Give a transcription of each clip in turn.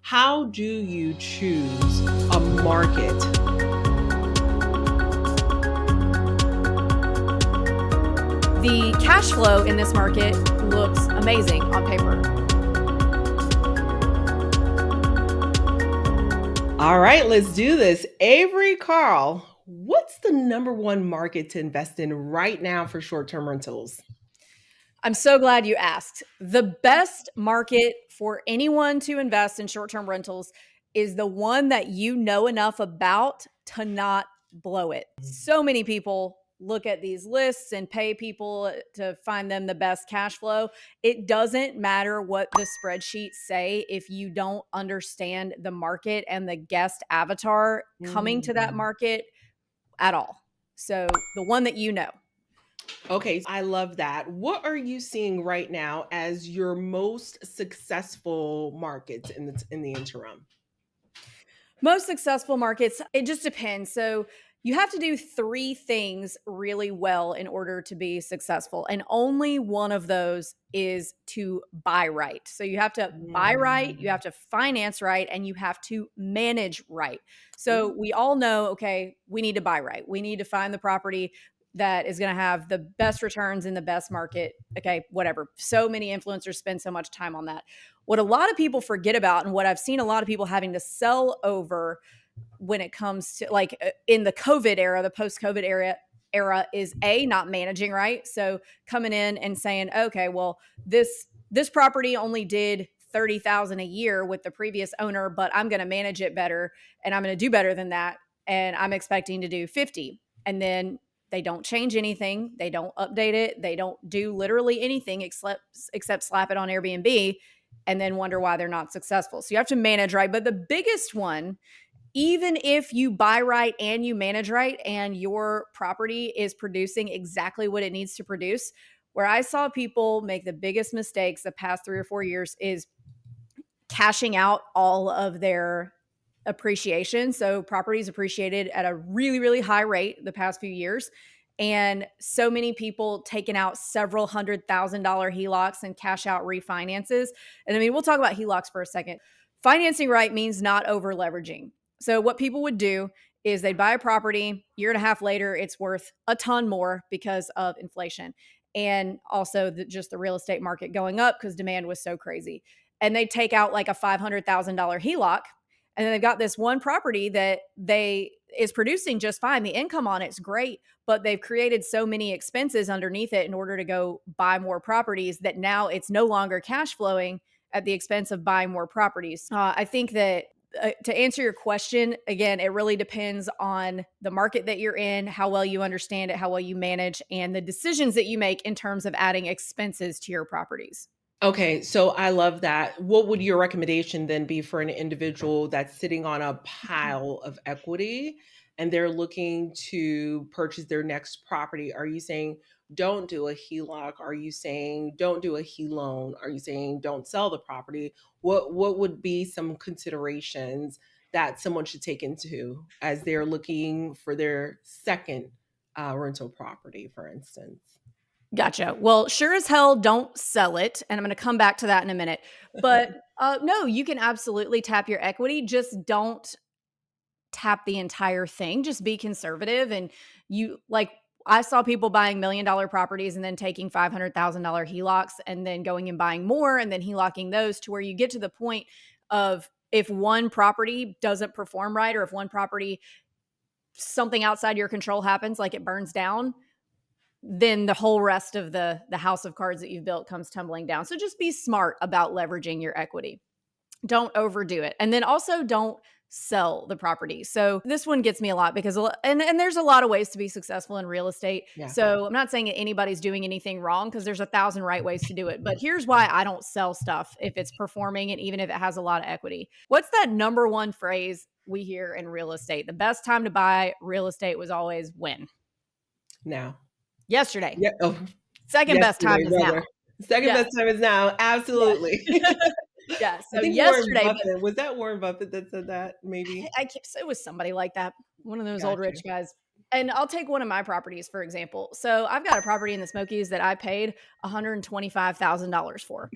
How do you choose a market? The cash flow in this market looks amazing on paper. All right, let's do this. Avery Carl, what's the number one market to invest in right now for short term rentals? I'm so glad you asked. The best market for anyone to invest in short term rentals is the one that you know enough about to not blow it. So many people look at these lists and pay people to find them the best cash flow. It doesn't matter what the spreadsheets say if you don't understand the market and the guest avatar coming to that Mhm. market at all. So the one that you know. Okay, I love that. What are you seeing right now as your most successful markets in the interim? Most successful markets, it just depends. So you have to do three things really well in order to be successful. And only one of those is to buy right. So you have to buy right, you Mm. have to finance right, and you have to manage right. So Ooh. we all know, okay, we need to buy right. We need to find the property that is going to have the best returns in the best market. Okay, whatever. So many influencers spend so much time on that. What a lot of people forget about, and what I've seen a lot of people having to sell over when it comes to in the COVID era, the post COVID era is not managing right. So coming in and saying, okay, well, this property only did 30,000 a year with the previous owner, but I'm going to manage it better and I'm going to do better than that. And I'm expecting to do 50. And then they don't change anything. They don't update it. They don't do literally anything except slap it on Airbnb and then wonder why they're not successful. So you have to manage right. But the biggest one, even if you buy right and you manage right and your property is producing exactly what it needs to produce, where I saw people make the biggest mistakes the past 3 or 4 years is cashing out all of their appreciation. So properties appreciated at a really, really high rate the past few years. And so many people taking out several $100,000 HELOCs and cash out refinances. And I mean, we'll talk about HELOCs for a second. Financing right means not over leveraging. So what people would do is they'd buy a property, year and a half later, it's worth a ton more because of inflation. And also just the real estate market going up because demand was so crazy, and they take out like a $500,000 HELOC, and then they've got this one property that they is producing just fine. The income on it's great, but they've created so many expenses underneath it in order to go buy more properties that now it's no longer cash flowing at the expense of buying more properties. I think that to answer your question, again, it really depends on the market that you're in, how well you understand it, how well you manage, and the decisions that you make in terms of adding expenses to your properties. Okay, so I love that. What would your recommendation then be for an individual that's sitting on a pile of equity and they're looking to purchase their next property? Are you saying don't do a HELOC? Are you saying don't do a HE loan? Are you saying don't sell the property? What would be some considerations that someone should take into as they're looking for their second rental property, for instance? Gotcha. Well, sure as hell don't sell it, and I'm gonna come back to that in a minute. But, no, you can absolutely tap your equity, just don't tap the entire thing, just be conservative, and I saw people buying $1,000,000 properties and then taking $500,000 HELOCs and then going and buying more and then HELOCing those to where you get to the point of if one property doesn't perform right, or if one property something outside your control happens, like it burns down, then the whole rest of the house of cards that you've built comes tumbling down. So just be smart about leveraging your equity. Don't overdo it. And then also don't sell the property. So this one gets me a lot because and there's a lot of ways to be successful in real estate. Yeah. So I'm not saying that anybody's doing anything wrong because there's 1,000 right ways to do it. But here's why I don't sell stuff if it's performing and even if it has a lot of equity. What's that number one phrase we hear in real estate? The best time to buy real estate was always when? Now. Yesterday. Yeah. Oh, Second best time yesterday, is now. brother. Second Yes. best time is now. Yes. Absolutely. Yeah, I so think Warren yesterday, but Buffett was that Warren Buffett that said that, maybe? I keep it was somebody like that, one of those old Gotcha. rich guys. And I'll take one of my properties, for example. So I've got a property in the Smokies that I paid $125,000 for.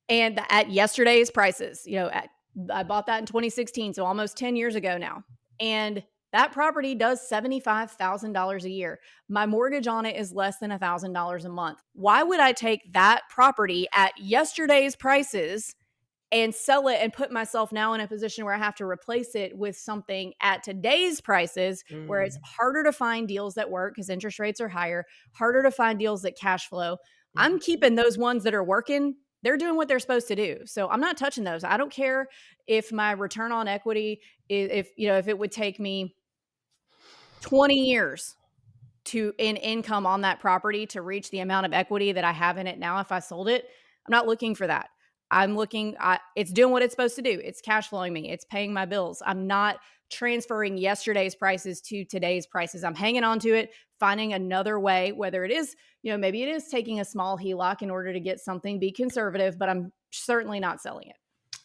And at yesterday's prices, at I bought that in 2016, so almost 10 years ago now. And that property does $75,000 a year. My mortgage on it is less than $1,000 a month. Why would I take that property at yesterday's prices and sell it and put myself now in a position where I have to replace it with something at today's prices where it's Mm, harder to find deals that work because interest rates are higher, harder to find deals that cash flow. I'm mhm. keeping those ones that are working. They're doing what they're supposed to do. So I'm not touching those. I don't care if my return on equity is, if you know, if it would take me 20 years to in income on that property to reach the amount of equity that I have in it now if I sold it. I'm not looking for that. I'm looking it's doing what it's supposed to do. It's cash flowing me. It's paying my bills. I'm not transferring yesterday's prices to today's prices. I'm hanging on to it, finding another way, whether it is, maybe it is taking a small HELOC in order to get something, be conservative, but I'm certainly not selling it.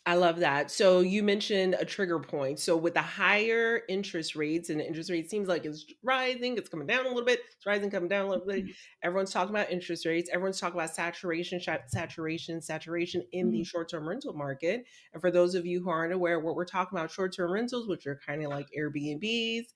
I love that. So you mentioned a trigger point. So with the higher interest rates, and the interest rate seems like it's rising, it's coming down a little bit, it's rising, coming down a little bit. Mhm. Everyone's talking about interest rates. Everyone's talking about saturation in the Mhm. short-term rental market. And for those of you who aren't aware, what we're talking about, short-term rentals, which are kind of like Airbnbs.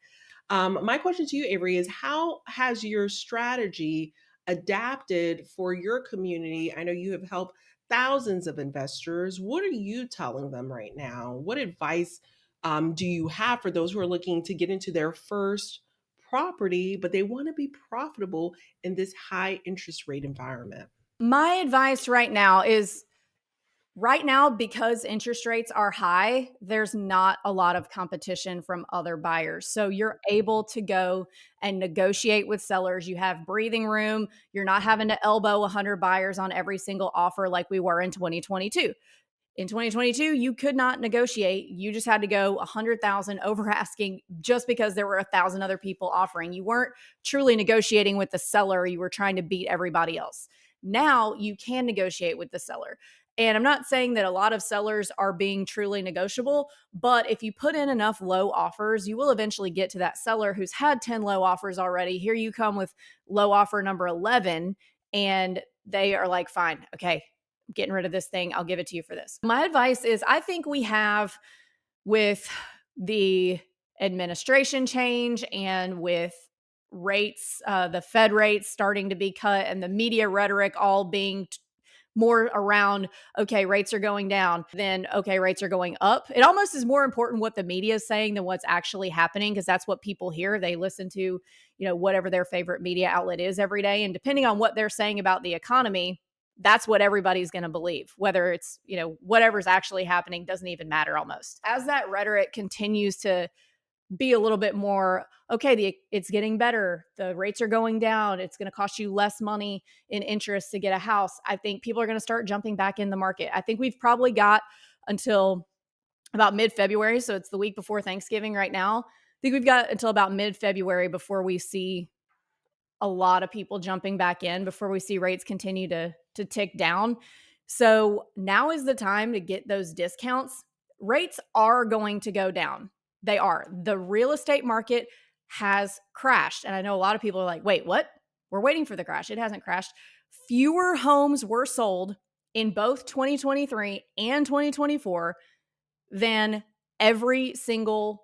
My question to you, Avery, is how has your strategy adapted for your community? I know you have helped thousands of investors. What are you telling them right now? What advice do you have for those who are looking to get into their first property, but they want to be profitable in this high interest rate environment? My advice right now is, right now, because interest rates are high, there's not a lot of competition from other buyers. So you're able to go and negotiate with sellers. You have breathing room. You're not having to elbow 100 buyers on every single offer like we were in 2022. In 2022, you could not negotiate. You just had to go 100,000 over asking just because there were 1,000 other people offering. You weren't truly negotiating with the seller. You were trying to beat everybody else. Now you can negotiate with the seller. And I'm not saying that a lot of sellers are being truly negotiable, but if you put in enough low offers, you will eventually get to that seller who's had 10 low offers already. Here you come with low offer number 11, and they are like, fine, okay, getting rid of this thing. I'll give it to you for this. My advice is, I think we have, with the administration change and with rates, the Fed rates starting to be cut and the media rhetoric all being more around, okay, rates are going down, then okay, rates are going up. It almost is more important what the media is saying than what's actually happening, because that's what people hear. They listen to, whatever their favorite media outlet is every day. And depending on what they're saying about the economy, that's what everybody's going to believe. Whether it's, whatever's actually happening doesn't even matter almost. As that rhetoric continues to be a little bit more, okay, it's getting better, the rates are going down, it's going to cost you less money in interest to get a house, I think people are going to start jumping back in the market. I think we've probably got until about mid-February, so it's the week before Thanksgiving right now. I think we've got until about mid-February before we see a lot of people jumping back in, before we see rates continue to tick down. So now is the time to get those discounts. Rates are going to go down. They are. The real estate market has crashed. And I know a lot of people are like, wait, what? We're waiting for the crash. It hasn't crashed. Fewer homes were sold in both 2023 and 2024 than every single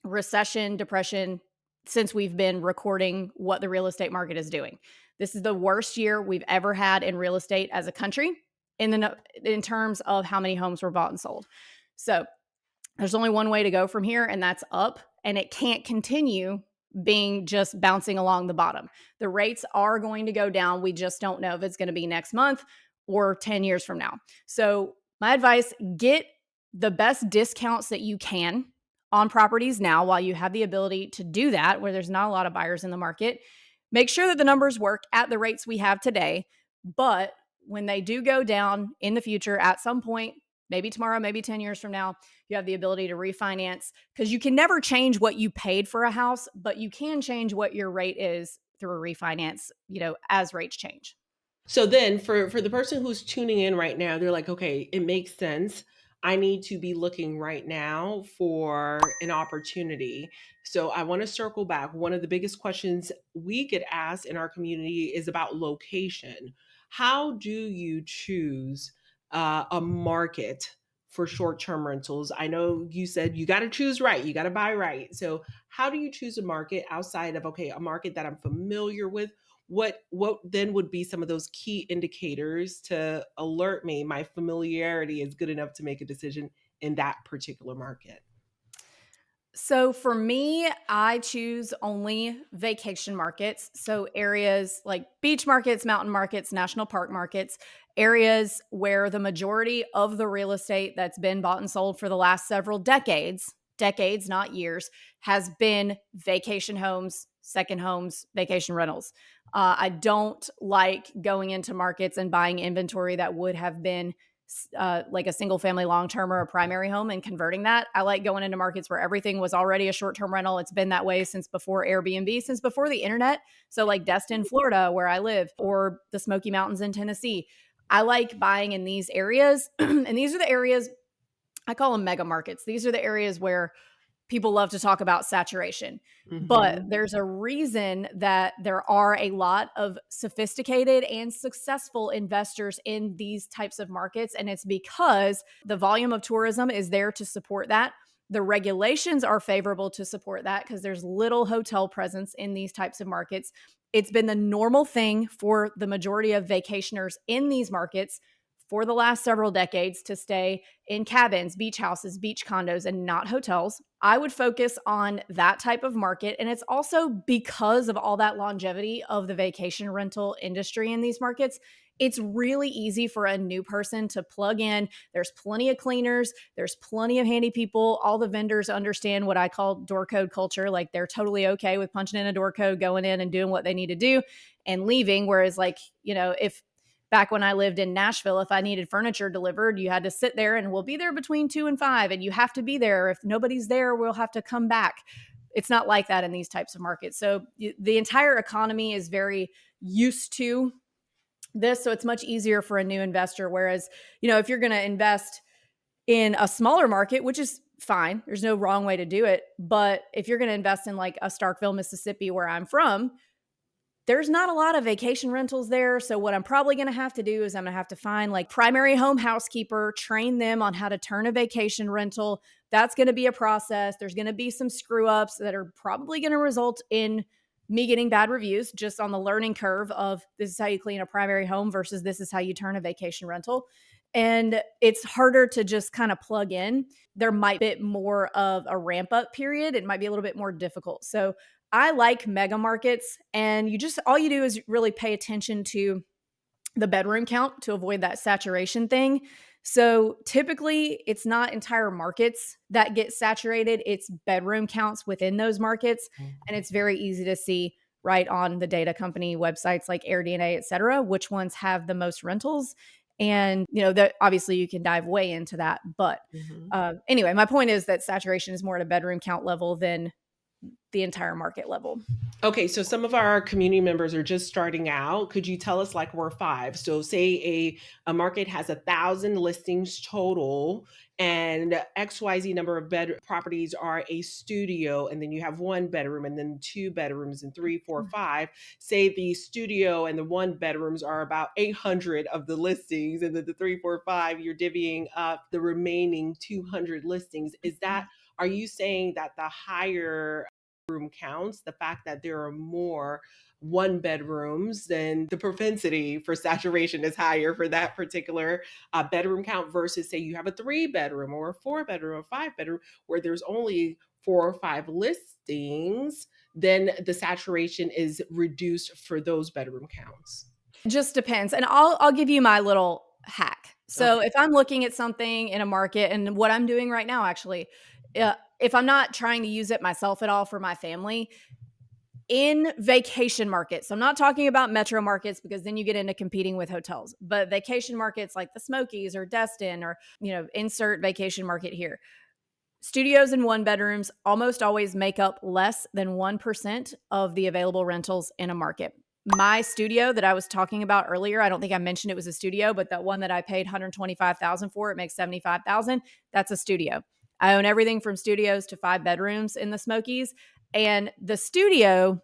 recession, depression since we've been recording what the real estate market is doing. This is the worst year we've ever had in real estate as a country in terms of how many homes were bought and sold. So there's only one way to go from here, and that's up. And it can't continue being just bouncing along the bottom. The rates are going to go down. We just don't know if it's going to be next month or 10 years from now. So, my advice, get the best discounts that you can on properties now while you have the ability to do that, where there's not a lot of buyers in the market. Make sure that the numbers work at the rates we have today. But when they do go down in the future at some point, maybe tomorrow, maybe 10 years from now, you have the ability to refinance, because you can never change what you paid for a house, but you can change what your rate is through a refinance, as rates change. So then for the person who's tuning in right now, they're like, "Okay, it makes sense. I need to be looking right now for an opportunity." So I want to circle back. One of the biggest questions we get asked in our community is about location. How do you choose a market for short-term rentals? I know you said you got to choose right, you got to buy right. So, how do you choose a market outside of, okay, a market that I'm familiar with? What then would be some of those key indicators to alert me my familiarity is good enough to make a decision in that particular market? So for me, I choose only vacation markets. So areas like beach markets, mountain markets, national park markets, areas where the majority of the real estate that's been bought and sold for the last several decades, decades, not years, has been vacation homes, second homes, vacation rentals. I don't like going into markets and buying inventory that would have been like a single family long term or a primary home and converting that. I like going into markets where everything was already a short term rental. It's been that way since before Airbnb, since before the internet. So, like Destin, Florida, where I live, or the Smoky Mountains in Tennessee. I like buying in these areas. And these are the areas I call them mega markets. These are the areas where people love to talk about saturation. But Mhm. there's a reason that there are a lot of sophisticated and successful investors in these types of markets. And it's because the volume of tourism is there to support that. The regulations are favorable to support that because there's little hotel presence in these types of markets. It's been the normal thing for the majority of vacationers in these markets for the last several decades to stay in cabins, beach houses, beach condos, and not hotels. I would focus on that type of market. And it's also because of all that longevity of the vacation rental industry in these markets. It's really easy for a new person to plug in. There's plenty of cleaners, there's plenty of handy people. All the vendors understand what I call door code culture. Like they're totally okay with punching in a door code, going in and doing what they need to do and leaving. Whereas, like, if back when I lived in Nashville, if I needed furniture delivered, you had to sit there and we'll be there between 2 and 5, and you have to be there. If nobody's there, we'll have to come back. It's not like that in these types of markets. So the entire economy is very used to this. So it's much easier for a new investor. Whereas, if you're going to invest in a smaller market, which is fine, there's no wrong way to do it. But if you're going to invest in like a Starkville, Mississippi, where I'm from, there's not a lot of vacation rentals there. So what I'm probably going to have to do is I'm going to have to find like primary home housekeeper, train them on how to turn a vacation rental. That's going to be a process. There's going to be some screw ups that are probably going to result in me getting bad reviews just on the learning curve of this is how you clean a primary home versus this is how you turn a vacation rental. And it's harder to just kind of plug in. There might be a bit more of a ramp up period. It might be a little bit more difficult. So I like mega markets, and all you do is really pay attention to the bedroom count to avoid that saturation thing. So typically, it's not entire markets that get saturated, it's bedroom counts within those markets. And it's very easy to see right on the data company websites like AirDNA, et cetera, which ones have the most rentals. And, that obviously you can dive way into that. But Mhm. anyway, my point is that saturation is more at a bedroom count level than the entire market level. Okay, so some of our community members are just starting out. Could you tell us, like, we're five? So say a market has 1,000 listings total, and XYZ number of bed properties are a studio, and then you have one bedroom, and then two bedrooms, and three, four, five. Say the studio and the one bedrooms are about 800 of the listings, and then the three, four, five, you're divvying up the remaining 200 listings. Are you saying that the higher room counts, the fact that there are more one bedrooms, then the propensity for saturation is higher for that particular bedroom count versus, say, you have a three bedroom or a four bedroom or five bedroom where there's only four or five listings, then the saturation is reduced for those bedroom counts. It just depends. And I'll give you my little hack. So Okay. if I'm looking at something in a market, and what I'm doing right now actually, if I'm not trying to use it myself at all for my family, in vacation markets. So I'm not talking about metro markets because then you get into competing with hotels, but vacation markets like the Smokies or Destin or, insert vacation market here. Studios and one bedrooms almost always make up less than 1% of the available rentals in a market. My studio that I was talking about earlier, I don't think I mentioned it was a studio, but that one that I paid 125,000 for, it makes 75,000. That's a studio. I own everything from studios to 5 bedrooms in the Smokies, and the studio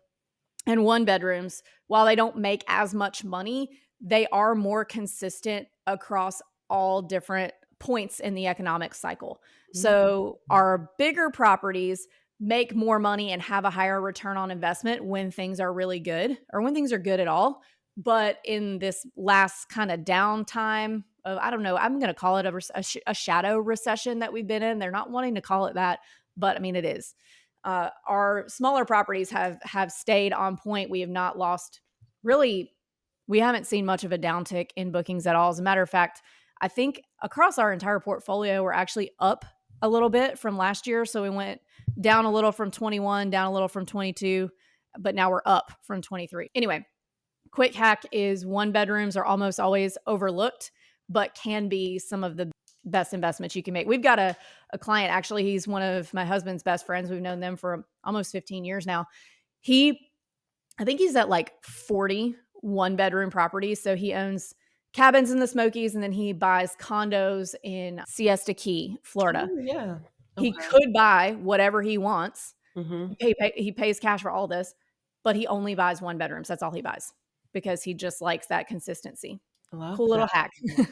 and one bedrooms, while they don't make as much money, they are more consistent across all different points in the economic cycle. Mhm. So our bigger properties make more money and have a higher return on investment when things are really good or when things are good at all. But in this last kind of downtime of, I don't know, I'm going to call it a shadow recession that we've been in. They're not wanting to call it that, but I mean, it is. Our smaller properties have stayed on point. We have not lost really. We haven't seen much of a downtick in bookings at all. As a matter of fact, I think across our entire portfolio, we're actually up a little bit from last year. So we went down a little from 21, down a little from 22, but now we're up from 23. Anyway, quick hack is one bedrooms are almost always overlooked, but can be some of the best investments you can make. We've got a client, actually, he's one of my husband's best friends. We've known them for almost 15 years now. He, I think he's at like 40 one bedroom properties. So he owns cabins in the Smokies and then he buys condos in Siesta Key, Florida. Oh, yeah. He Okay. could buy whatever he wants. Mhm. He pays cash for all this, but he only buys one bedrooms. That's all he buys because he just likes that consistency. Love Cool little that. hack.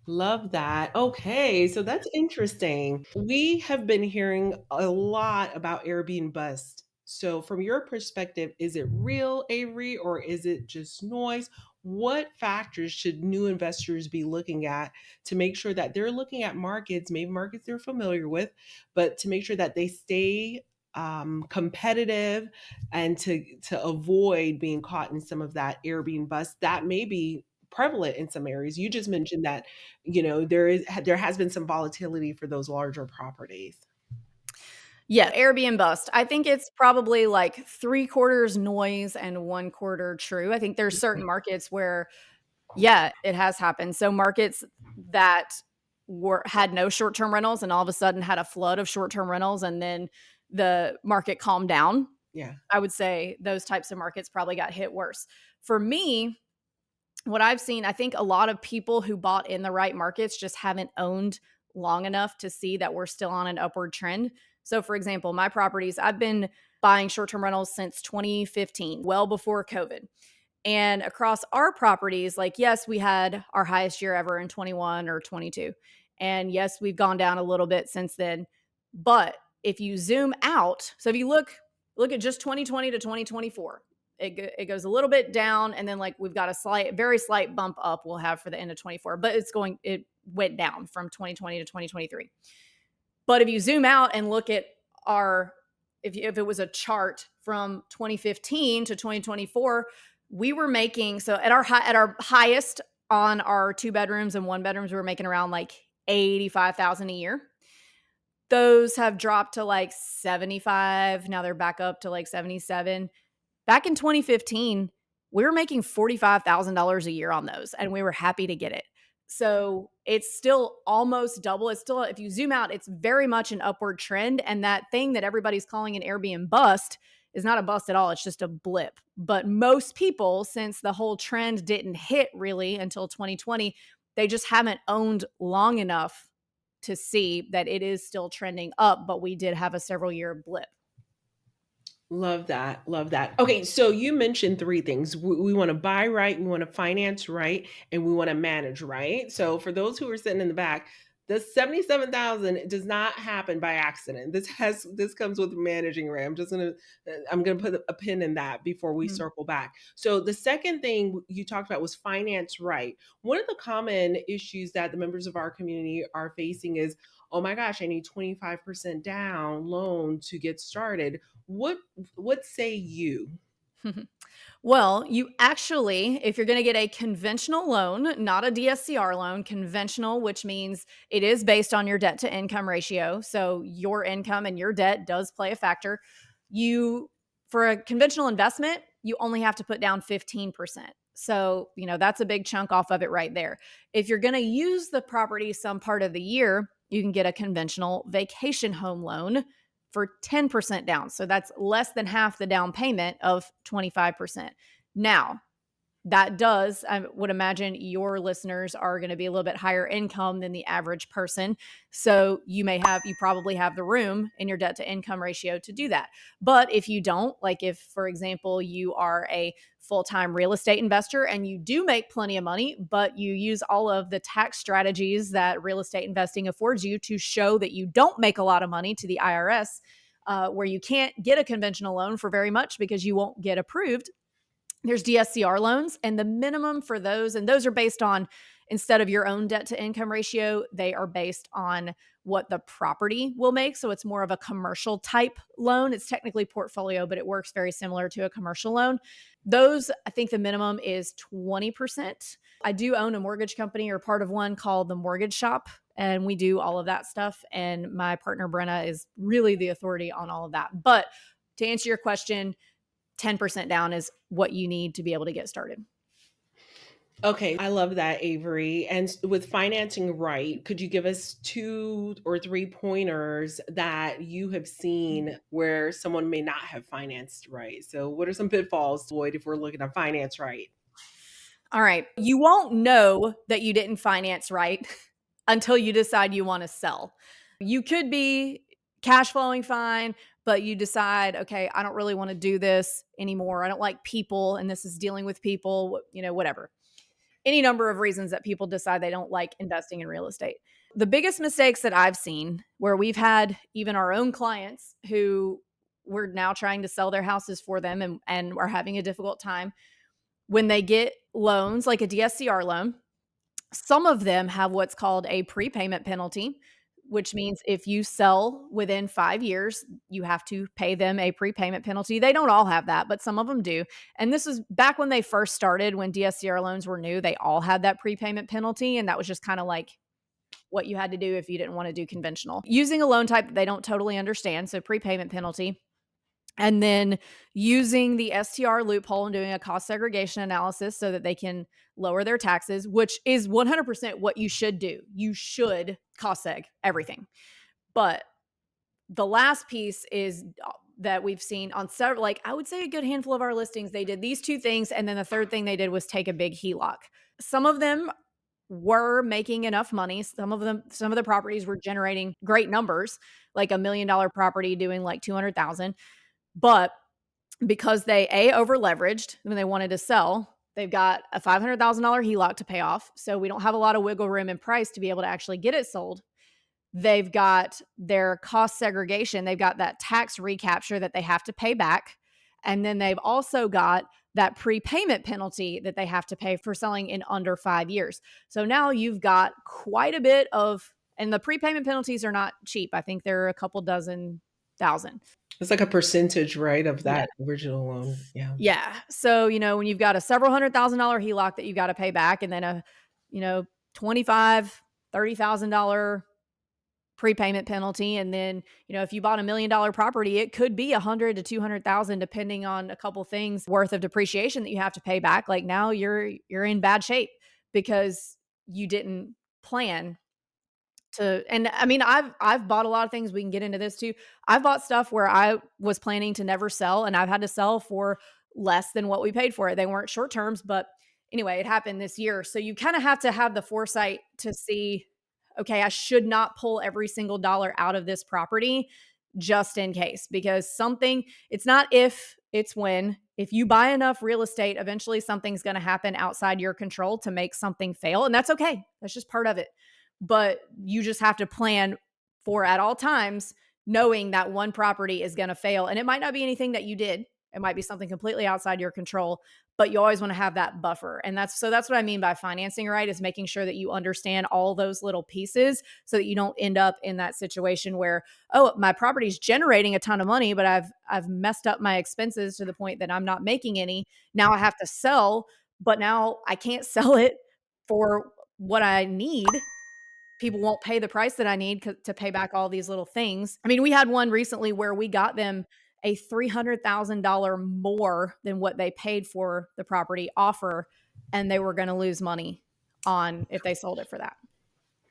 Love that. Okay, so that's interesting. We have been hearing a lot about Airbnb bust. So, from your perspective, is it real, Avery, or is it just noise? What factors should new investors be looking at to make sure that they're looking at markets, maybe markets they're familiar with, but to make sure that they stay competitive and to avoid being caught in some of that Airbnb bust that may be prevalent in some areas. You just mentioned that there has been some volatility for those larger properties. Yeah, Airbnb bust. I think it's probably like three quarters noise and one quarter true. I think there's certain markets where, yeah, it has happened. So markets that had no short term rentals and all of a sudden had a flood of short term rentals, and then the market calmed down. Yeah. I would say those types of markets probably got hit worse. For me, what I've seen, I think a lot of people who bought in the right markets just haven't owned long enough to see that we're still on an upward trend. So, for example, my properties, I've been buying short term rentals since 2015, well before COVID. And across our properties, like, yes, we had our highest year ever in 21 or 22. And yes, we've gone down a little bit since then. But if you zoom out, so if you look at just 2020 to 2024, it goes a little bit down and then like we've got a very slight bump up we'll have for the end of 24, but it went down from 2020 to 2023. But if you zoom out and look at our, if it was a chart from 2015 to 2024, we were making, so at our highest on our two bedrooms and one bedrooms, we were making around like 85,000 a year. Those have dropped to like 75. Now they're back up to like 77. Back in 2015, we were making $45,000 a year on those and we were happy to get it. So it's still almost double. It's still, if you zoom out, it's very much an upward trend. And that thing that everybody's calling an Airbnb bust is not a bust at all. It's just a blip. But most people, since the whole trend didn't hit really until 2020, they just haven't owned long enough to see that it is still trending up. But we did have a several year blip. Love that. Love that. Okay, so you mentioned three things. We want to buy right, we want to finance right, and we want to manage right. So for those who are sitting in the back, the 77,000 does not happen by accident. This comes with managing right. I'm gonna put a pin in that before we Mhm. circle back. So the second thing you talked about was finance right. One of the common issues that the members of our community are facing is, oh my gosh, I need 25% down loan to get started. What say you? Well, you actually, if you're going to get a conventional loan, not a DSCR loan, conventional, which means it is based on your debt to income ratio. So your income and your debt does play a factor. You, for a conventional investment, you only have to put down 15%. So, that's a big chunk off of it right there. If you're going to use the property some part of the year, you can get a conventional vacation home loan for 10% down. So that's less than half the down payment of 25%. Now, That does, I would imagine your listeners are going to be a little bit higher income than the average person. So you probably have the room in your debt to income ratio to do that. But if you don't, like if, for example, you are a full time real estate investor and you do make plenty of money, but you use all of the tax strategies that real estate investing affords you to show that you don't make a lot of money to the IRS, where you can't get a conventional loan for very much because you won't get approved, there's DSCR loans, and the minimum for those, and those are based on, instead of your own debt to income ratio, they are based on what the property will make. So it's more of a commercial type loan. It's technically portfolio, but it works very similar to a commercial loan. Those, I think the minimum is 20%. I do own a mortgage company, or part of one, called the Mortgage Shop, and we do all of that stuff. And my partner, Brenna, is really the authority on all of that. But to answer your question, 10% down is what you need to be able to get started. Okay, I love that, Avery. And with financing right, could you give us 2 or 3 pointers that you have seen where someone may not have financed right? So, what are some pitfalls to avoid if we're looking at finance right? All right. You won't know that you didn't finance right until you decide you want to sell. You could be cash flowing fine, but you decide, okay, I don't really want to do this anymore. I don't like people, and this is dealing with people, whatever. Any number of reasons that people decide they don't like investing in real estate. The biggest mistakes that I've seen, where we've had even our own clients who we're now trying to sell their houses for them, and are having a difficult time when they get loans like a DSCR loan. Some of them have what's called a prepayment penalty, which means if you sell within 5 years, you have to pay them a prepayment penalty. They don't all have that, but some of them do. And this is back when they first started, when DSCR loans were new, they all had that prepayment penalty. And that was just kind of like what you had to do if you didn't want to do conventional. Using a loan type that they don't totally understand, so prepayment penalty, and then using the STR loophole and doing a cost segregation analysis so that they can lower their taxes, which is 100% what you should do. You should cost seg everything. But the last piece is that we've seen on several, like I would say a good handful of our listings, they did these two things. And then the third thing they did was take a big HELOC. Some of them were making enough money. Some of the properties were generating great numbers, like $1 million property doing like 200,000. But because they over leveraged when they wanted to sell, they've got a $500,000 HELOC to pay off. So we don't have a lot of wiggle room in price to be able to actually get it sold. They've got their cost segregation. They've got that tax recapture that they have to pay back. And then they've also got that prepayment penalty that they have to pay for selling in under 5 years. So now you've got quite a bit of, and the prepayment penalties are not cheap. I think they're a couple dozen thousand. It's like a percentage, right, of Yeah. that original loan. Yeah. Yeah. So, when you've got a several $100,000 HELOC that you've got to pay back, and then a, you know, 25, $30,000 prepayment penalty. And then, if you bought $1 million property, it could be 100 to 200,000, depending on a couple things worth of depreciation that you have to pay back. Like now you're in bad shape because you didn't plan to. And I mean, I've bought a lot of things. We can get into this too. I've bought stuff where I was planning to never sell, and I've had to sell for less than what we paid for it. They weren't short terms, but anyway, it happened this year. So you kind of have to have the foresight to see, okay, I should not pull every single dollar out of this property just in case, because it's not if, it's when. If you buy enough real estate, eventually something's going to happen outside your control to make something fail. And that's okay. That's just part of it. But you just have to plan for, at all times, knowing that one property is going to fail. And it might not be anything that you did. It might be something completely outside your control, but you always want to have that buffer. And that's what I mean by financing right, is making sure that you understand all those little pieces so that you don't end up in that situation where, oh, my property's generating a ton of money, but I've messed up my expenses to the point that I'm not making any. Now I have to sell, but now I can't sell it for what I need. People won't pay the price that I need to pay back all these little things. I mean, we had one recently where we got them a $300,000 more than what they paid for the property offer, and they were going to lose money on if they sold it for that.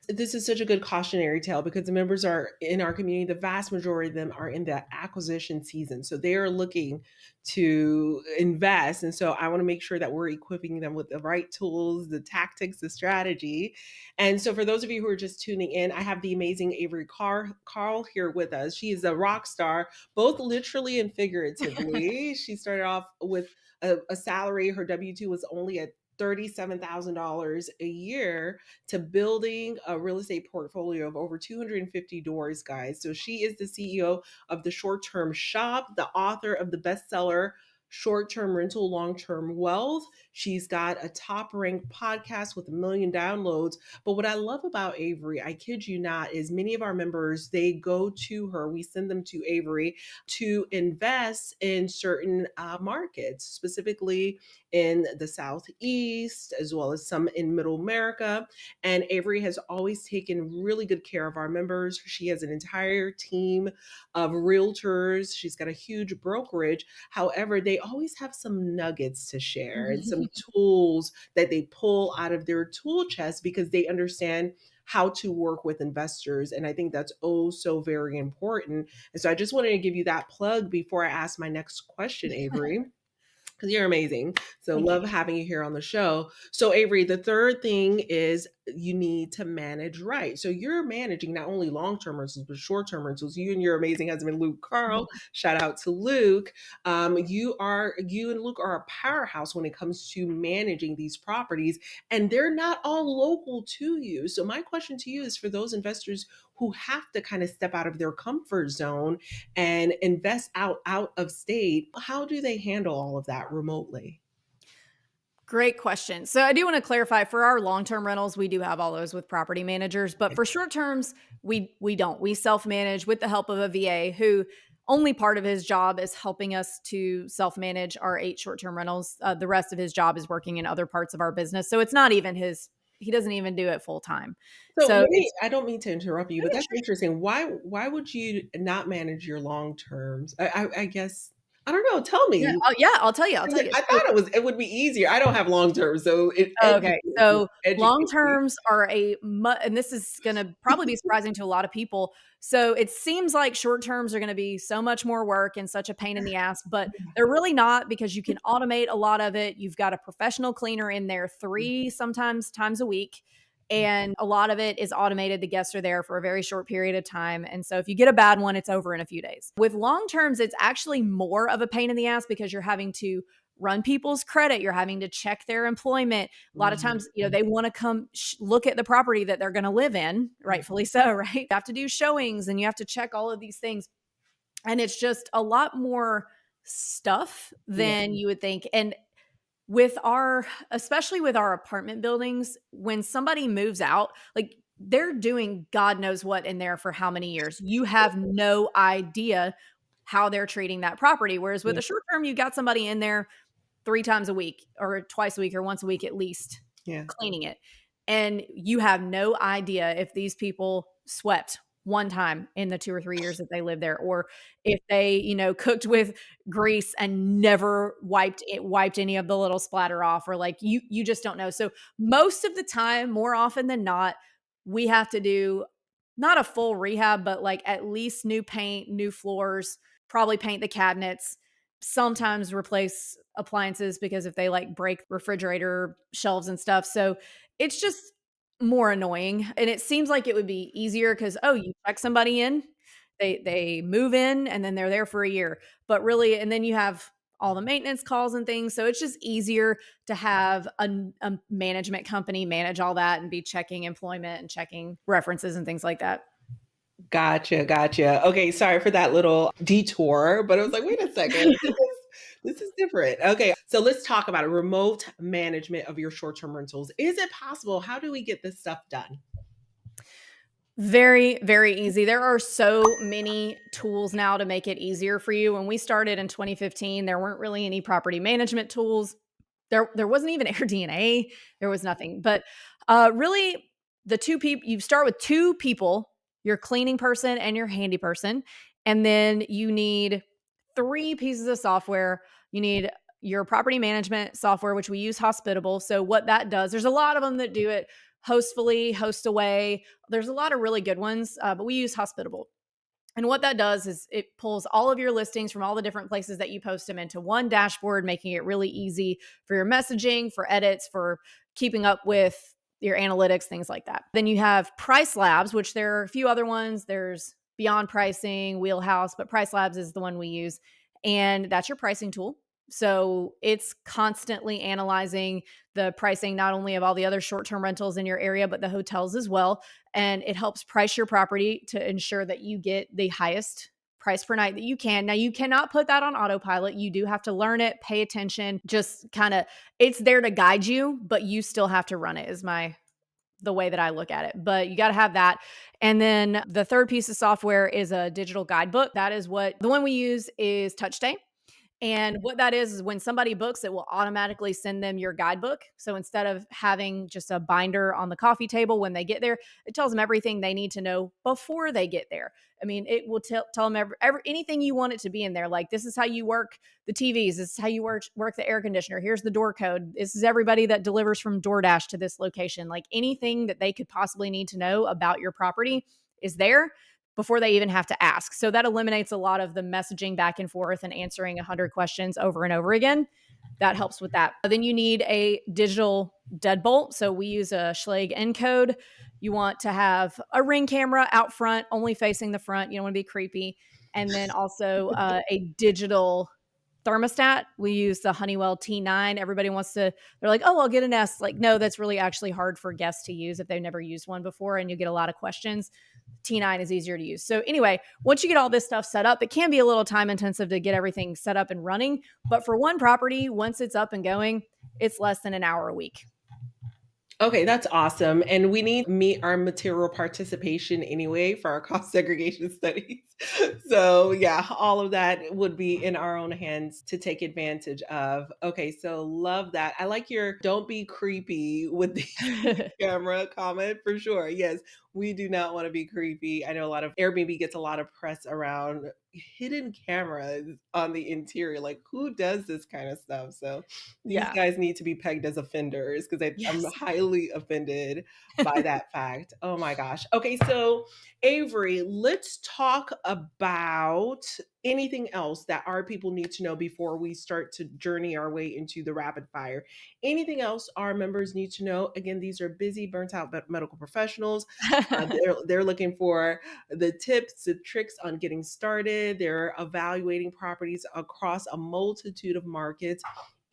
This is such a good cautionary tale because the members are in our community, the vast majority of them are in the acquisition season. So they are looking to invest. And so I want to make sure that we're equipping them with the right tools, the tactics, the strategy. And so for those of you who are just tuning in, I have the amazing Avery Carl here with us. She is a rock star, both literally and figuratively. She started off with a salary, her W 2 was only at $37,000 a year to building a real estate portfolio of over 250 doors, guys. So she is the CEO of the Short Term Shop, the author of the bestseller Short Term Rental, Long Term Wealth. She's got a top ranked podcast with 1 million downloads. But what I love about Avery, I kid you not, is many of our members, they go to her, we send them to Avery to invest in certain markets, specifically in the Southeast, as well as some in Middle America. And Avery has always taken really good care of our members. She has an entire team of realtors. She's got a huge brokerage. However, they always have some nuggets to share and some tools that they pull out of their tool chest because they understand how to work with investors. And I think that's oh so very important. And so I just wanted to give you that plug before I ask my next question, Avery, because you're amazing. So Thank you. love having you here on the show. So Avery, the third thing is you need to manage right. So you're managing not only long-term rentals but short-term rentals. You and your amazing husband Luke Carl. Shout out to Luke. You and Luke are a powerhouse when it comes to managing these properties, and they're not all local to you. So my question to you is for those investors who have to kind of step out of their comfort zone and invest out of state, how do they handle all of that remotely? Great question. So I do want to clarify for our long-term rentals, we do have all those with property managers, but for short terms, we don't. We self-manage with the help of a VA who only part of his job is helping us to self-manage our 8 short-term rentals. The rest of his job is working in other parts of our business. So it's not even his he doesn't even do it full time. So So let me, it's I don't mean to interrupt you, oh but yeah, that's sure. interesting. Why would you not manage your long terms? I guess I don't know. Tell Yeah, me. yeah, I'll tell you. I'll 'Cause tell you. I So thought it would be easier. I don't have long term, so okay. So long educate me. terms are and this is going to probably be surprising to a lot of people. So it seems like short terms are going to be so much more work and such a pain in the ass, but they're really not because you can automate a lot of it. You've got a professional cleaner in there 3 sometimes times a week. And a lot of it is automated. The guests are there for a very short period of time. And so if you get a bad one, it's over in a few days. With long terms, it's actually more of a pain in the ass because you're having to run people's credit. You're having to check their employment. A lot of Mhm. times, they want to come look at the property that they're going to live in, rightfully so, right? You have to do showings and you have to check all of these things. And it's just a lot more stuff Yeah. than you would think. And with our especially with our apartment buildings, when somebody moves out, like they're doing God knows what in there for how many years. You have no idea how they're treating that property. Whereas with Yeah. a short term, you got somebody in there 3 times a week or twice a week or once a week at least Yeah. cleaning it. And you have no idea if these people swept one time in the 2 or 3 years that they lived there, or if they, cooked with grease and never wiped any of the little splatter off, or like you just don't know. So most of the time, more often than not, we have to do not a full rehab, but like at least new paint, new floors, probably paint the cabinets, sometimes replace appliances because if they like break refrigerator shelves and stuff. So it's just more annoying. And it seems like it would be easier because, oh, you check somebody in, they move in and then they're there for a year. But really, and then you have all the maintenance calls and things. So it's just easier to have a management company manage all that and be checking employment and checking references and things like that. Gotcha, gotcha. Okay, sorry for that little detour, but I was like, wait a second, this is different. Okay, so let's talk about a remote management of your short-term rentals. Is it possible? How do we get this stuff done? Very, very easy. There are so many tools now to make it easier for you. When we started in 2015, there weren't really any property management tools. There wasn't even AirDNA. There was nothing. But really, the two people you start with 2 people, your cleaning person and your handy person, and then you need 3 pieces of software. You need your property management software, which we use Hospitable. So what that does, there's a lot of them that do it. Hostfully, Host Away. There's a lot of really good ones, but we use Hospitable. And what that does is it pulls all of your listings from all the different places that you post them into one dashboard, making it really easy for your messaging, for edits, for keeping up with your analytics, things like that. Then you have Price Labs, which there are a few other ones. There's Beyond Pricing, Wheelhouse, but Price Labs is the one we use. And that's your pricing tool. So it's constantly analyzing the pricing, not only of all the other short term rentals in your area, but the hotels as well. And it helps price your property to ensure that you get the highest price per night that you can. Now, you cannot put that on autopilot. You do have to learn it, pay attention, just kind of, it's there to guide you, but you still have to run it, is the way that I look at it. But you got to have that. And then the third piece of software is a digital guidebook. That is what the one we use is TouchStay. And what that is when somebody books, it will automatically send them your guidebook. So instead of having just a binder on the coffee table when they get there, it tells them everything they need to know before they get there. I mean, it will tell them anything you want it to be in there. Like, this is how you work the TVs. This is how you work the air conditioner. Here's the door code. This is everybody that delivers from DoorDash to this location. Like, anything that they could possibly need to know about your property is there before they even have to ask. So that eliminates a lot of the messaging back and forth and answering 100 questions over and over again. That helps with that. Then you need a digital deadbolt. So we use a Schlage encode. You want to have a Ring camera out front, only facing the front. You don't want to be creepy. And then also a digital thermostat. We use the Honeywell T9. Everybody wants to, they're like, oh, I'll get a Nest. Like, no, that's really actually hard for guests to use if they've never used one before, and you get a lot of questions. T9 is easier to use. So anyway, once you get all this stuff set up, it can be a little time intensive to get everything set up and running. But for one property, once it's up and going, it's less than an hour a week. Okay, that's awesome. And we need to meet our material participation anyway for our cost segregation studies. So, yeah, all of that would be in our own hands to take advantage of. Okay, so love that. I like your don't be creepy with the camera comment for sure. Yes, we do not want to be creepy. I know a lot of Airbnb gets a lot of press around hidden cameras on the interior. Like, who does this kind of stuff? So, these Yeah. guys need to be pegged as offenders because I'm Yes. highly offended by that fact. Oh my gosh. Okay, so Avery, let's talk about anything else that our people need to know before we start to journey our way into the rapid fire. Anything else our members need to know? Again, these are busy, burnt out medical professionals. They're looking for the tips, the tricks on getting started. They're evaluating properties across a multitude of markets.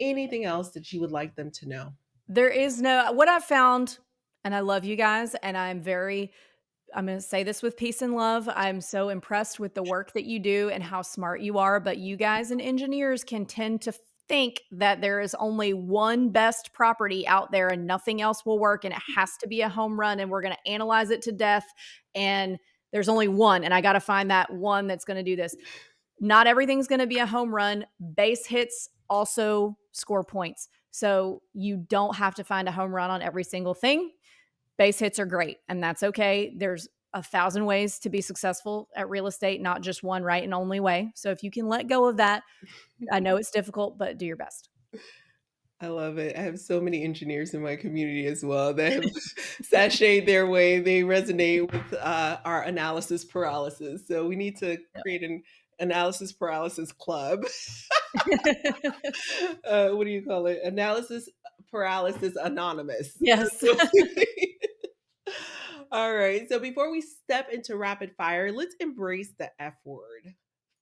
Anything else that you would like them to know? There is no, what I've found, and I love you guys, and I'm going to say this with peace and love. I'm so impressed with the work that you do and how smart you are. But you guys and engineers can tend to think that there is only one best property out there and nothing else will work. And it has to be a home run. And we're going to analyze it to death. And there's only one. And I got to find that one that's going to do this. Not everything's going to be a home run. Base hits also score points. So you don't have to find a home run on every single thing. Base hits are great, and that's okay. There's 1,000 ways to be successful at real estate, not just one right and only way. So if you can let go of that, I know it's difficult, but do your best. I love it. I have so many engineers in my community as well that have sashayed their way. They resonate with our analysis paralysis. So we need to create an analysis paralysis club. What do you call it? Analysis paralysis anonymous. That's Yes. what we need. All right. So before we step into rapid fire, let's embrace the F word,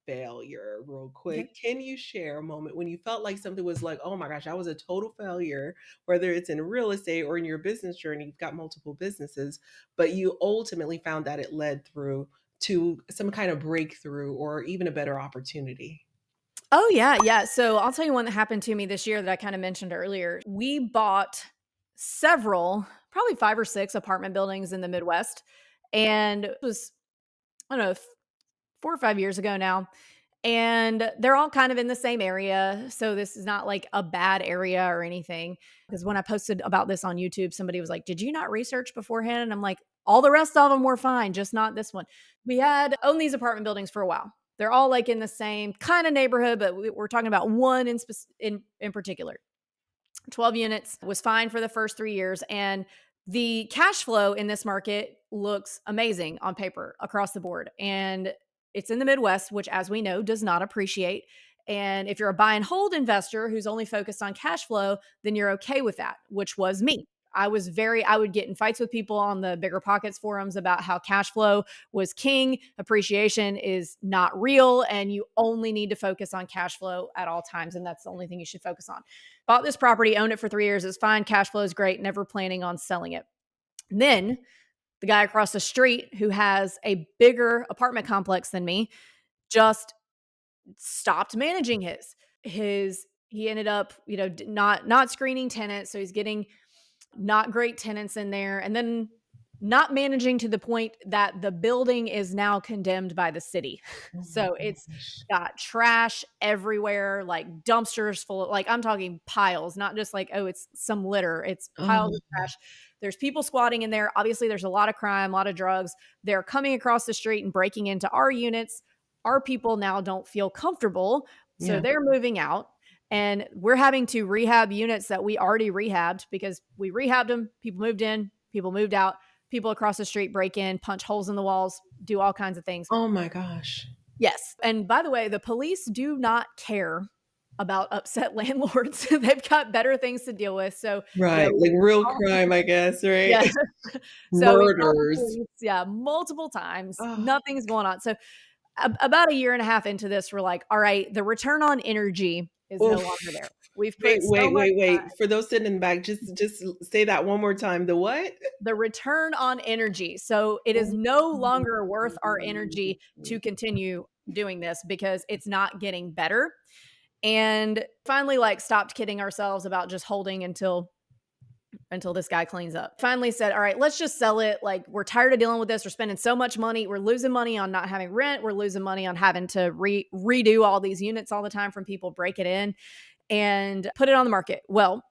failure, real quick. Okay. Can you share a moment when you felt like something was like, oh my gosh, I was a total failure, whether it's in real estate or in your business journey? You've got multiple businesses, but you ultimately found that it led through to some kind of breakthrough or even a better opportunity. Oh, yeah, yeah. So I'll tell you one that happened to me this year that I kind of mentioned earlier. We bought several, probably 5 or 6 apartment buildings in the Midwest, and it was, I don't know, 4 or 5 years ago now. And they're all kind of in the same area. So this is not like a bad area or anything. Because when I posted about this on YouTube, somebody was like, "Did you not research beforehand?" And I'm like, all the rest of them were fine, just not this one. We had owned these apartment buildings for a while. They're all like in the same kind of neighborhood, but we're talking about one in particular. 12 units, was fine for the first 3 years. And The cash flow in this market looks amazing on paper across the board. And it's in the Midwest, which, as we know, does not appreciate. And if you're a buy and hold investor who's only focused on cash flow, then you're okay with that, which was me. I would get in fights with people on the Bigger Pockets forums about how cash flow was king, appreciation is not real, and you only need to focus on cash flow at all times. And that's the only thing you should focus on. Bought this property, owned it for 3 years. It's fine. Cash flow is great. Never planning on selling it. And then the guy across the street who has a bigger apartment complex than me just stopped managing he ended up, not screening tenants, so he's getting not great tenants in there, and then not managing to the point that the building is now condemned by the city. Oh my So it's gosh. got trash everywhere, like dumpsters full of, like, I'm talking piles, not just like, oh, it's some litter. It's Oh piles my of gosh. trash. There's people squatting in there. Obviously, there's a lot of crime, a lot of drugs. They're coming across the street and breaking into our units. Our people now don't feel comfortable, so Yeah. they're moving out. And we're having to rehab units that we already rehabbed because we rehabbed them. People moved in, people moved out, people across the street break in, punch holes in the walls, do all kinds of things. Oh my gosh. Yes. And by the way, the police do not care about upset landlords. They've got better things to deal with. So, Right, like we real call, crime, I guess, right? yeah. So we called the Murders. police, yeah, multiple times. Oh, Nothing's going on. So about a year and a half into this, we're like, all right, the return on energy is no oof. longer there. We've Wait, put so wait, much wait, time. wait. For those sitting in the back, just say that one more time. The what? The return on energy. So it is Oh no my longer worth our energy to continue doing this because it's not getting better. And finally, like, stopped kidding ourselves about just holding until this guy cleans up. Finally said, all right, let's just sell it. Like, we're tired of dealing with this. We're spending so much money. We're losing money on not having rent. We're losing money on having to redo all these units all the time from people break it in, and put it on the market. Well,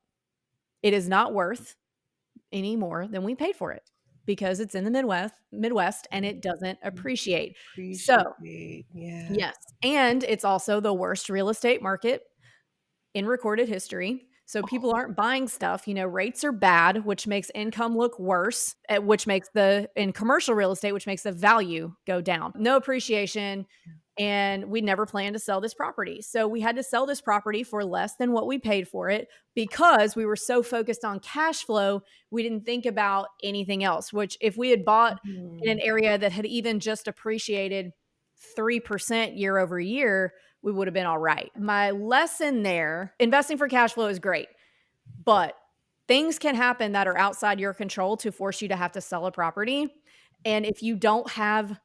it is not worth any more than we paid for it because it's in the Midwest and it doesn't appreciate. So, appreciate. Yeah. yes, and it's also the worst real estate market in recorded history. So people aren't buying stuff. Rates are bad, which makes income look worse, which makes in commercial real estate, which makes the value go down. No appreciation. And we never planned to sell this property. So we had to sell this property for less than what we paid for it because we were so focused on cash flow, we didn't think about anything else, which if we had bought in an Mhm. area that had even just appreciated 3% year over year, we would have been all right. My lesson there, investing for cash flow is great, but things can happen that are outside your control to force you to have to sell a property. And if you don't have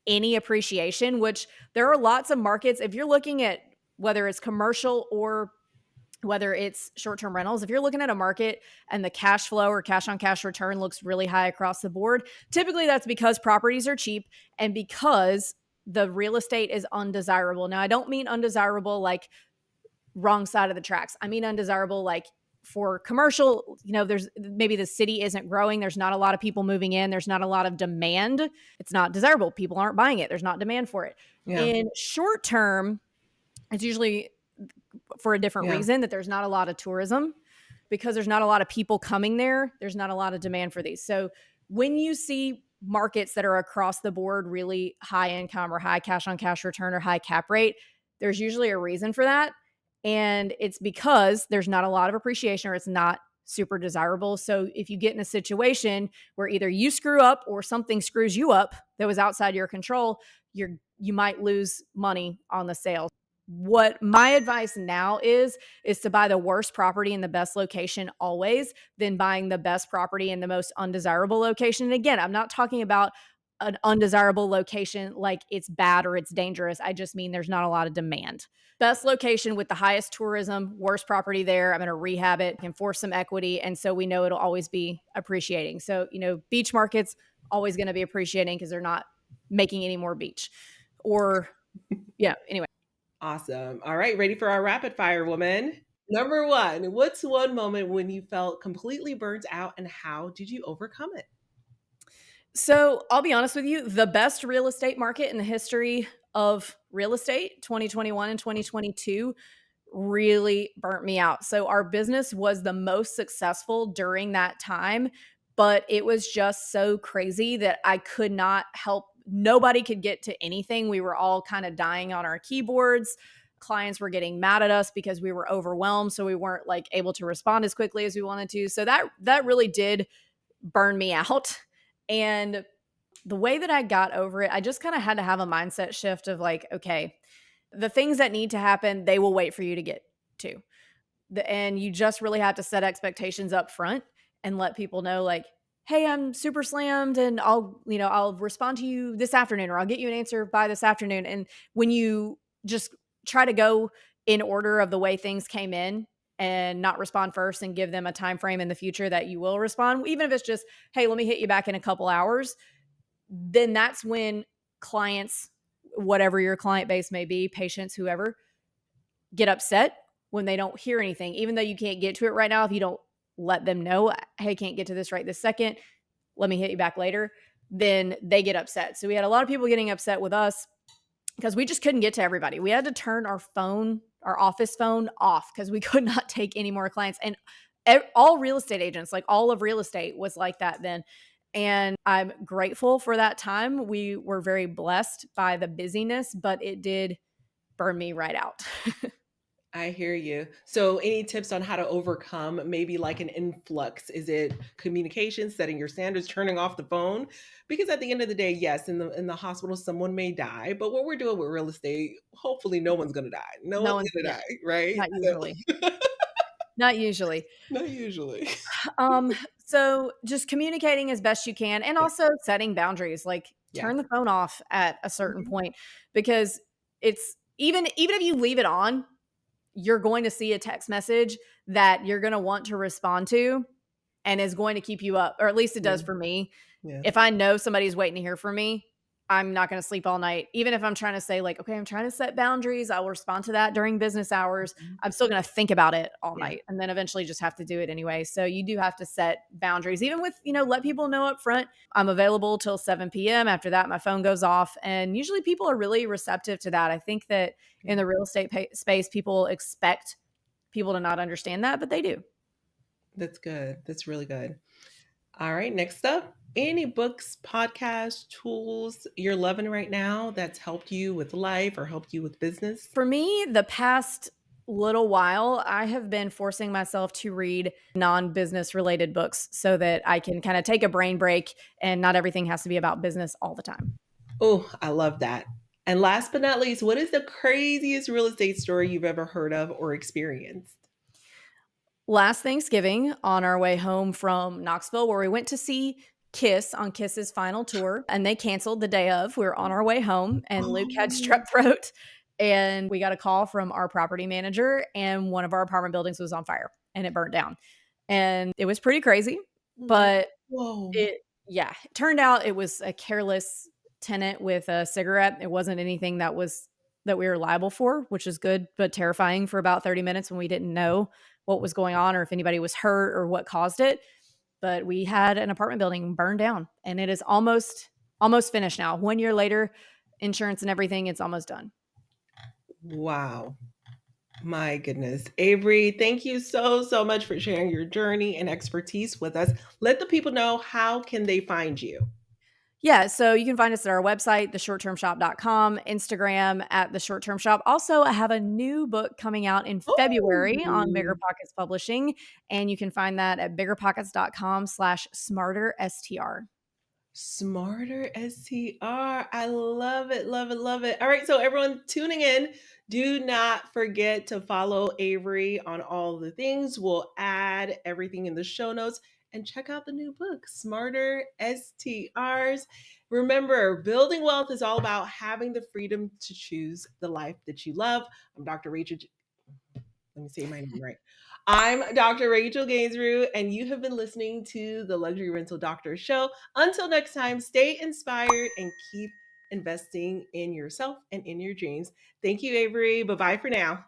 any appreciation, which there are lots of markets, if you're looking at whether it's commercial or whether it's short-term rentals, if you're looking at a market and the cash flow or cash on cash return looks really high across the board, typically that's because properties are cheap and because the real estate is undesirable. Now, I don't mean undesirable like wrong side of the tracks. I mean undesirable like for commercial, there's maybe the city isn't growing, there's not a lot of people moving in, there's not a lot of demand. It's not desirable. People aren't buying it. There's not demand for it. Yeah. In short term, it's usually for a different Yeah. reason, that there's not a lot of tourism because there's not a lot of people coming there. There's not a lot of demand for these. So when you see markets that are across the board really high income or high cash on cash return or high cap rate, there's usually a reason for that. And it's because there's not a lot of appreciation or it's not super desirable. So if you get in a situation where either you screw up or something screws you up that was outside your control, you might lose money on the sale. What my advice now is to buy the worst property in the best location always, than buying the best property in the most undesirable location. And again, I'm not talking about an undesirable location like it's bad or it's dangerous. I just mean there's not a lot of demand. Best location with the highest tourism, worst property there. I'm going to rehab it and force some equity. And so we know it'll always be appreciating. So, beach markets always going to be appreciating because they're not making any more beach. Or, yeah, anyway. Awesome. All right, ready for our rapid fire, woman? Number one, what's one moment when you felt completely burnt out and how did you overcome it? So I'll be honest with you, the best real estate market in the history of real estate, 2021 and 2022, really burnt me out. So our business was the most successful during that time but it was just so crazy that I could not help. Nobody could get to anything. We were all kind of dying on our keyboards. Clients were getting mad at us because we were overwhelmed, so we weren't like able to respond as quickly as we wanted to. So that really did burn me out. And the way that I got over it, I just kind of had to have a mindset shift of like, okay, the things that need to happen, they will wait for you to get to. And you just really have to set expectations up front and let people know like, hey, I'm super slammed and I'll respond to you this afternoon, or I'll get you an answer by this afternoon. And when you just try to go in order of the way things came in and not respond first and give them a time frame in the future that you will respond, even if it's just, hey, let me hit you back in a couple hours, then that's when clients, whatever your client base may be, patients, whoever, get upset when they don't hear anything, even though you can't get to it right now. If you don't let them know, hey, can't get to this right this second, let me hit you back later, then they get upset. So we had a lot of people getting upset with us because we just couldn't get to everybody. We had to turn our phone, our office phone off because we could not take any more clients. And all real estate agents, like all of real estate was like that then. And I'm grateful for that time. We were very blessed by the busyness, but it did burn me right out. I hear you. So, any tips on how to overcome maybe like an influx? Is it communication, setting your standards, turning off the phone? Because at the end of the day, yes, in the hospital, someone may die, but what we're doing with real estate, hopefully, no one's going to die. No No one's one's, going to yeah, die, right? not So, usually. Not usually. not usually. So just communicating as best you can and Yeah, also setting boundaries, like yeah. turn the phone off at a certain Mhm. point because it's even if you leave it on, you're going to see a text message that you're going to want to respond to and is going to keep you up, or at least it Yeah, does for me. yeah. If I know somebody's waiting to hear from me, I'm not going to sleep all night. Even if I'm trying to say, like, okay, I'm trying to set boundaries, I will respond to that during business hours. Mhm. I'm still going to think about it all Yeah. night and then eventually just have to do it anyway. So you do have to set boundaries, even with, let people know up front I'm available till 7 p.m. After that, my phone goes off. And usually people are really receptive to that. I think that in Yeah. the real estate space, people expect people to not understand that, but they do. That's good. That's really good. All right, next up, any books, podcasts, tools you're loving right now that's helped you with life or helped you with business? For me, the past little while, I have been forcing myself to read non-business related books so that I can kind of take a brain break and not everything has to be about business all the time. Oh, I love that. And last but not least, what is the craziest real estate story you've ever heard of or experienced? Last Thanksgiving, on our way home from Knoxville, where we went to see Kiss on Kiss's final tour, and they canceled the day of. We were on our way home, and Luke had Oh, strep throat, and we got a call from our property manager, and one of our apartment buildings was on fire and it burnt down. And it was pretty crazy, but whoa. it yeah, it turned out it was a careless tenant with a cigarette. It wasn't anything that we were liable for, which is good, but terrifying for about 30 minutes when we didn't know what was going on or if anybody was hurt or what caused it. But we had an apartment building burned down and it is almost finished now. 1 year later, insurance and everything, it's almost done. Wow. My goodness. Avery, thank you so, so much for sharing your journey and expertise with us. Let the people know how can they find you. Yeah, so you can find us at our website, theshorttermshop.com, Instagram at the short term shop. Also, I have a new book coming out in February on Bigger Oh. Pockets Publishing, and you can find that at biggerpockets.com/smarter STR. Smarter STR. I love it, love it, love it. All right, so everyone tuning in, do not forget to follow Avery on all the things. We'll add everything in the show notes and check out the new book, Smarter STRs. Remember, building wealth is all about having the freedom to choose the life that you love. I'm Dr. Rachel. Let me say my name right. I'm Dr. Rachel Gainsbrugh, and you have been listening to the Luxury Rental Doctor Show. Until next time, stay inspired and keep investing in yourself and in your dreams. Thank you, Avery. Bye bye for now.